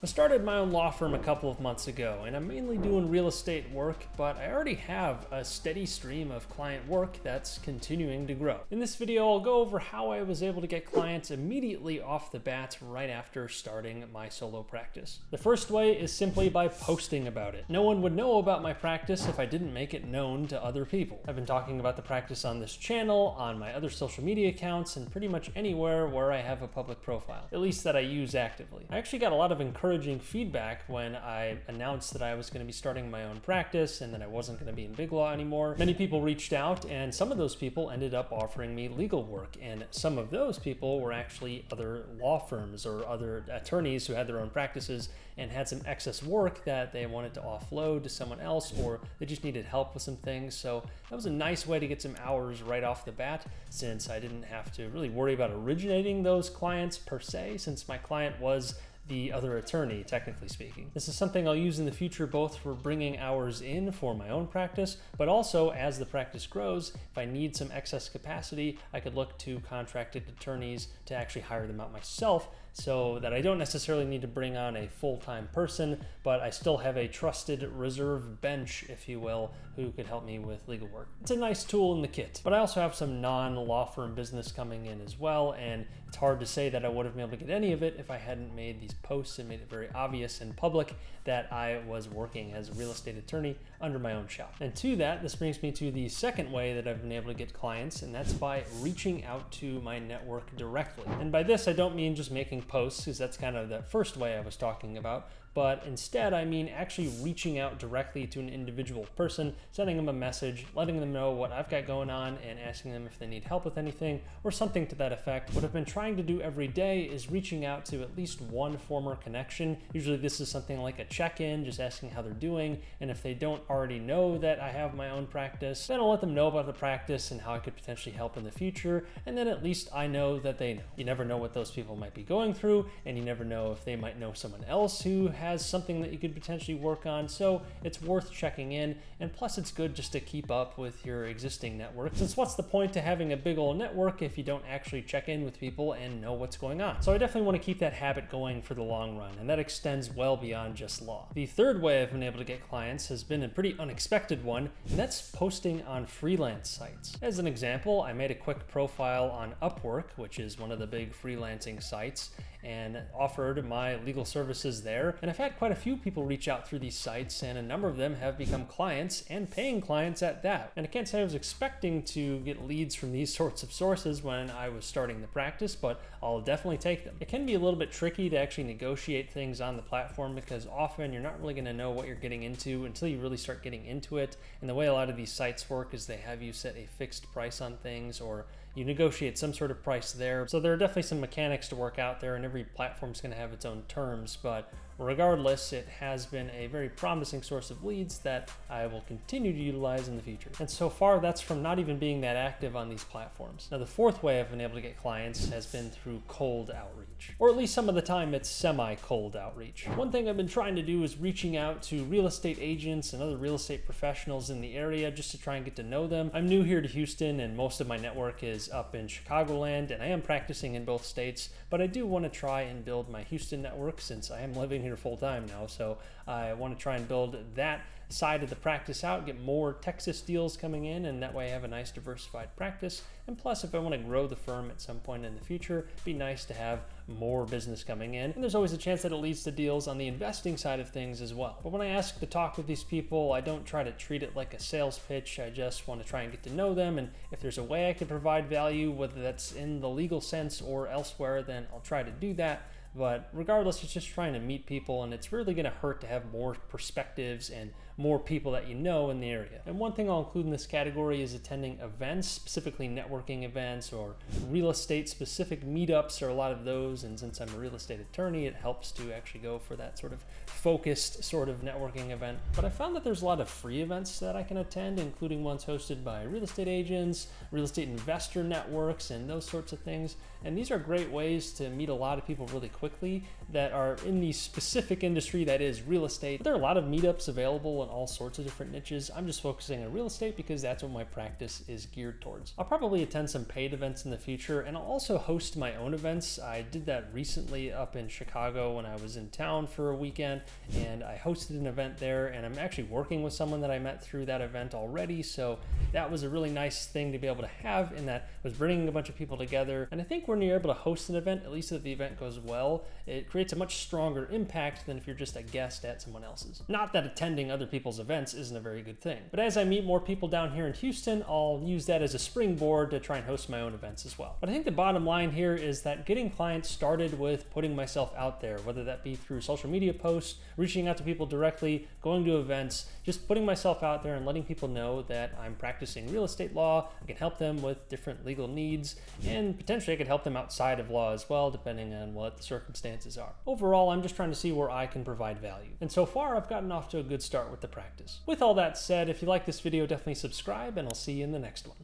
I started my own law firm a couple of months ago, and I'm mainly doing real estate work, but I already have a steady stream of client work that's continuing to grow. In this video, I'll go over how I was able to get clients immediately off the bat right after starting my solo practice. The first way is simply by posting about it. No one would know about my practice if I didn't make it known to other people. I've been talking about the practice on this channel, on my other social media accounts, and pretty much anywhere where I have a public profile, at least that I use actively. I actually got a lot of encouraging feedback when I announced that I was going to be starting my own practice and that I wasn't going to be in Big Law anymore. Many people reached out, and some of those people ended up offering me legal work, and some of those people were actually other law firms or other attorneys who had their own practices and had some excess work that they wanted to offload to someone else, or they just needed help with some things. So that was a nice way to get some hours right off the bat, since I didn't have to really worry about originating those clients per se, since my client was the other attorney, technically speaking. This is something I'll use in the future, both for bringing hours in for my own practice, but also as the practice grows, if I need some excess capacity, I could look to contracted attorneys to actually hire them out myself, so that I don't necessarily need to bring on a full-time person, but I still have a trusted reserve bench, if you will, who could help me with legal work. It's a nice tool in the kit, but I also have some non-law firm business coming in as well, and it's hard to say that I would have been able to get any of it if I hadn't made these posts and made it very obvious and public that I was working as a real estate attorney under my own shop. And to that, this brings me to the second way that I've been able to get clients, and that's by reaching out to my network directly. And by this, I don't mean just making posts, because that's kind of the first way I was talking about, but instead I mean actually reaching out directly to an individual person, sending them a message, letting them know what I've got going on, and asking them if they need help with anything or something to that effect. What I've been trying to do every day is reaching out to at least one former connection. Usually this is something like a check-in, just asking how they're doing, and if they don't already know that I have my own practice, then I'll let them know about the practice and how I could potentially help in the future, and then at least I know that they know. You never know what those people might be going through, and you never know if they might know someone else who has something that you could potentially work on, so it's worth checking in, and plus it's good just to keep up with your existing network, since what's the point to having a big old network if you don't actually check in with people and know what's going on? So I definitely want to keep that habit going for the long run, and that extends well beyond just law. The third way I've been able to get clients has been a pretty unexpected one, and that's posting on freelance sites. As an example, I made a quick profile on Upwork, which is one of the big freelancing sites, and offered my legal services there. And I've had quite a few people reach out through these sites, and a number of them have become clients and paying clients at that. And I can't say I was expecting to get leads from these sorts of sources when I was starting the practice, but I'll definitely take them. It can be a little bit tricky to actually negotiate things on the platform, because often you're not really going to know what you're getting into until you really start getting into it. And the way a lot of these sites work is they have you set a fixed price on things, or you negotiate some sort of price there. So there are definitely some mechanics to work out there, and every platform's going to have its own terms, but regardless, it has been a very promising source of leads that I will continue to utilize in the future. And so far, that's from not even being that active on these platforms. Now, the fourth way I've been able to get clients has been through cold outreach, or at least some of the time it's semi-cold outreach. One thing I've been trying to do is reaching out to real estate agents and other real estate professionals in the area just to try and get to know them. I'm new here to Houston, and most of my network is up in Chicagoland, and I am practicing in both states, but I do want to try and build my Houston network since I am living here full time now. So I want to try and build that side of the practice out, get more Texas deals coming in, and that way I have a nice diversified practice. And plus, if I want to grow the firm at some point in the future, it'd be nice to have more business coming in. And there's always a chance that it leads to deals on the investing side of things as well. But when I ask to talk with these people, I don't try to treat it like a sales pitch. I just want to try and get to know them, and if there's a way I can provide value, whether that's in the legal sense or elsewhere, then I'll try to do that. But regardless, it's just trying to meet people, and it's really going to hurt to have more perspectives and more people that you know in the area. And one thing I'll include in this category is attending events, specifically networking events or real estate specific meetups, or a lot of those. And since I'm a real estate attorney, it helps to actually go for that sort of focused sort of networking event. But I found that there's a lot of free events that I can attend, including ones hosted by real estate agents, real estate investor networks, and those sorts of things. And these are great ways to meet a lot of people really quickly that are in the specific industry that is real estate. But there are a lot of meetups available in all sorts of different niches. I'm just focusing on real estate because that's what my practice is geared towards. I'll probably attend some paid events in the future, and I'll also host my own events. I did that recently up in Chicago when I was in town for a weekend, and I hosted an event there, and I'm actually working with someone that I met through that event already, so that was a really nice thing to be able to have, in that it was bringing a bunch of people together. And I think when you're able to host an event, at least if the event goes well, it creates a much stronger impact than if you're just a guest at someone else's. Not that attending other people's events isn't a very good thing, but as I meet more people down here in Houston, I'll use that as a springboard to try and host my own events as well. But I think the bottom line here is that getting clients started with putting myself out there, whether that be through social media posts, reaching out to people directly, going to events, just putting myself out there and letting people know that I'm practicing real estate law. I can help them with different legal needs, and potentially I could help them outside of law as well, depending on what the circumstances are. Overall, I'm just trying to see where I can provide value. And so far, I've gotten off to a good start with the practice. With all that said, if you like this video, definitely subscribe, and I'll see you in the next one.